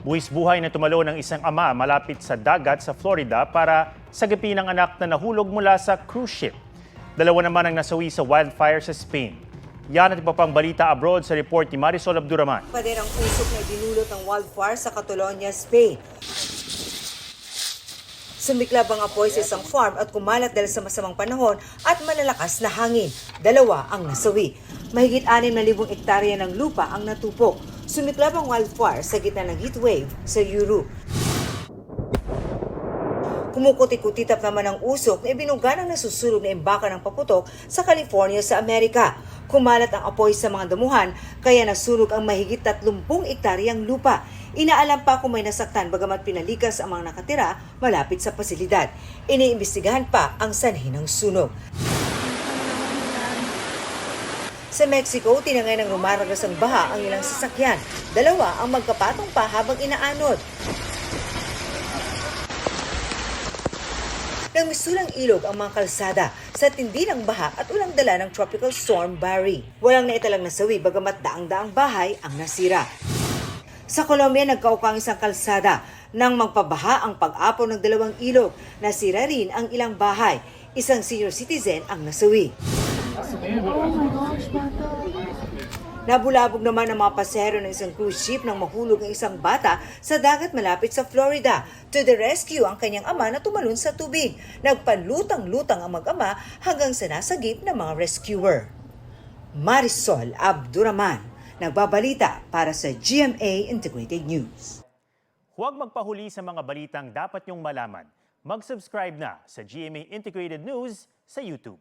Buwis buhay na tumalo ng isang ama malapit sa dagat sa Florida para sagipin ang anak na nahulog mula sa cruise ship. Dalawa naman ang nasawi sa wildfire sa Spain. Yan at iba pang balita abroad sa report ni Marisol Abduraman. Pa din ang usok na dinulot ng wildfire sa Catalonia, Spain. Sumiklab ang apoy sa isang farm at kumalat dahil sa masamang panahon at malalakas na hangin. Dalawa ang nasawi. Mahigit 6,000 hektarya ng lupa ang natupok. Sumiklab ang wildfire sa gitna ng heat wave sa Europe. Kumukuti-kutitap naman ang usok na ibinuga ng nasusunog na imbaka ng paputok sa California sa Amerika. Kumalat ang apoy sa mga damuhan kaya nasunog ang mahigit 30 hektaryang lupa. Inaalam pa kung may nasaktan bagamat pinalikas ang mga nakatira malapit sa pasilidad. Iniimbestigahan pa ang sanhi ng sunog. Sa Mexico, tinangay ng rumaragas ang baha ang ilang sasakyan. Dalawa ang magkapatong pa habang inaanod. Nang misulang ilog ang mga kalsada sa tindi ng baha at ulang dala ng Tropical Storm Barry. Walang naitalang nasawi bagamat daang-daang bahay ang nasira. Sa Colombia, nagkaukang isang kalsada nang magpabaha ang pag-apaw ng dalawang ilog. Nasira rin ang ilang bahay. Isang senior citizen ang nasawi. Nabulabog naman ang mga pasahero ng isang cruise ship nang mahulog ang isang bata sa dagat malapit sa Florida. To the rescue ang kanyang ama na tumalon sa tubig. Nagpanlutang-lutang ang mag-ama hanggang sa nasagip ng mga rescuer. Marisol Abduraman, nagbabalita para sa GMA Integrated News. Huwag magpahuli sa mga balitang dapat niyong malaman. Mag-subscribe na sa GMA Integrated News sa YouTube.